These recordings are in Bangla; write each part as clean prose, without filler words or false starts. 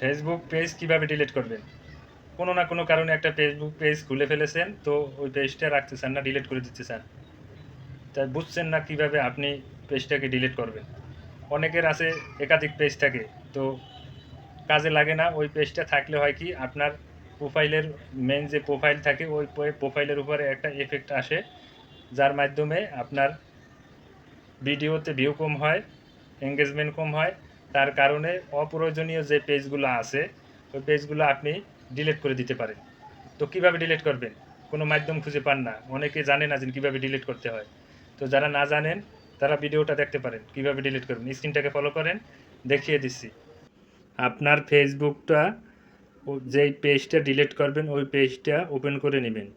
ফেসবুক পেজ কিভাবে ডিলিট করবেন? কোনো না কোনো কারণে একটা ফেসবুক পেজ খুলে ফেলেছেন, তো ওই পেজটা রাখতে চান না, ডিলিট করে দিতে চান। তাই বুঝছেন না কিভাবে আপনি পেজটাকে ডিলিট করবেন। অনেকের আছে একাধিক পেজ থাকে, তো কাজে লাগে না। ওই পেজটা থাকলে হয় কি, আপনার প্রোফাইলের মেইন যে প্রোফাইল থাকে ওই প্রোফাইলের উপরে একটা ইফেক্ট আসে, যার মাধ্যমে আপনার ভিডিওতে ভিউ কম হয়, এঙ্গেজমেন্ট কম হয়। তার কারণে অপ্রয়োজনীয় যে পেজগুলো আছে ওই পেজগুলো আপনি ডিলিট করে দিতে পারেন। তো কিভাবে ডিলিট করবেন? কোনো মাধ্যম খুঁজে পান না, অনেকে জানে না যে কীভাবে ডিলিট করতে হয়। তো যারা না জানেন তারা ভিডিওটা দেখতে পারেন কিভাবে ডিলিট করবেন। স্ক্রিনটাকে ফলো করেন, দেখিয়ে দিচ্ছি। আপনার ফেসবুকটা যেই পেজটা ডিলিট করবেন ওই পেজটা ওপেন করে নেবেন।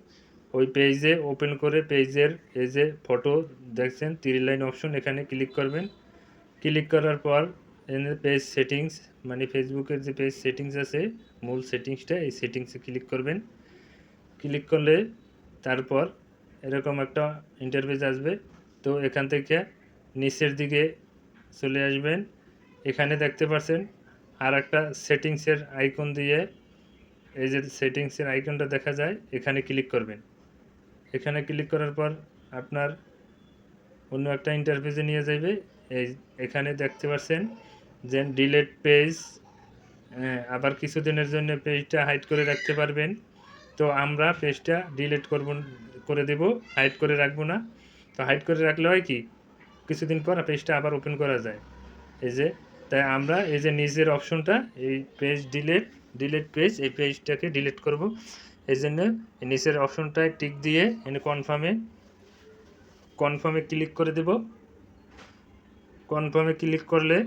ওই পেজে ওপেন করে পেজের এই যে ফটো দেখছেন 3 লাইন অপশন, এখানে ক্লিক করবেন। ক্লিক করার পর এখানে পেজ সেটিংস, মানে ফেসবুকের যে পেজ সেটিংস আছে মূল সেটিংসটা, এই সেটিংসে ক্লিক করবেন। ক্লিক করলে তারপর এরকম একটা ইন্টারফেস আসবে। তো এখান থেকে নিচের দিকে চলে আসবেন। এখানে দেখতে পাচ্ছেন আর একটা সেটিংসের আইকন দিয়ে, এই যে সেটিংসের আইকনটা দেখা যায়, এখানে ক্লিক করবেন। এখানে ক্লিক করার পর আপনার অন্য একটা ইন্টারফেসে নিয়ে যাবে। এখানে দেখতে পাচ্ছেন যে ডিলিট পেজ, আবার কিছুদিনের জন্য পেজটা হাইড করে রাখতে পারবেন। তো আমরা পেজটা ডিলিট করে দেব, হাইড করে রাখবো না। তো হাইড করে রাখলে হয় কি, কিছুদিন পর পেজটা আবার ওপেন করা যায়। এই যে তাই আমরা এই যে নিজের অপশনটা, এই পেজ ডিলিট পেজ, এই পেজটাকে ডিলিট করব। এই জন্য নিচের অপশনটায় টিক দিয়ে এনে কনফার্মে ক্লিক করে দেব। কনফার্মে ক্লিক করলে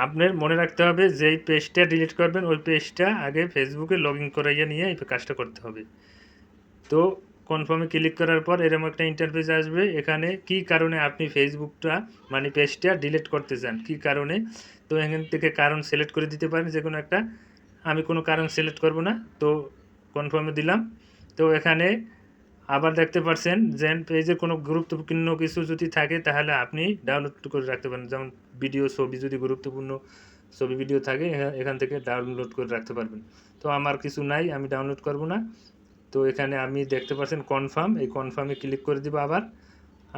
আপনার মনে রাখতে হবে যেই পেজটা ডিলিট করবেন ওই পেজটা আগে ফেসবুকে লগ ইন করাইয়া নিয়ে এই কাজটা করতে হবে। তো কনফার্মে ক্লিক করার পর এরকম একটা ইন্টারফেস আসবে। এখানে কি কারণে আপনি ফেসবুকটা মানে পেজটা ডিলিট করতে চান, কি কারণে। তো এখান থেকে কারণ সিলেক্ট করে দিতে পারেন যে কোনো একটা। আমি কোনো কারণ সিলেক্ট করব না, তো কনফার্মে দিলাম। তো এখানে আবার দেখতে পাচ্ছেন যে পেজের কোনো গুরুত্বপূর্ণ কিছু যদি থাকে তাহলে আপনি ডাউনলোড করে রাখতে পারেন। যেমন ভিডিও, ছবি, যদি গুরুত্বপূর্ণ ছবি ভিডিও থাকে এখান থেকে ডাউনলোড করে রাখতে পারবেন। তো আমার কিছু নাই, আমি ডাউনলোড করব না। তো এখানে আমি দেখতে পাচ্ছেন কনফার্ম, এই কনফার্মে ক্লিক করে দিব।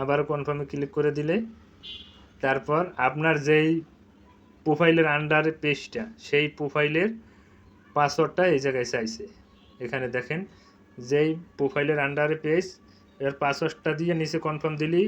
আবারও কনফার্মে ক্লিক করে দিলে তারপর আপনার যেই প্রোফাইলের আন্ডারে পেজটা, সেই প্রোফাইলের পাসওয়ার্ডটা এই জায়গায় চাইছে। এখানে দেখেন যেই প্রোফাইলের আন্ডারে পেজ, এর পাসওয়ার্ডটা দিয়ে নিচে কনফার্ম দিলেই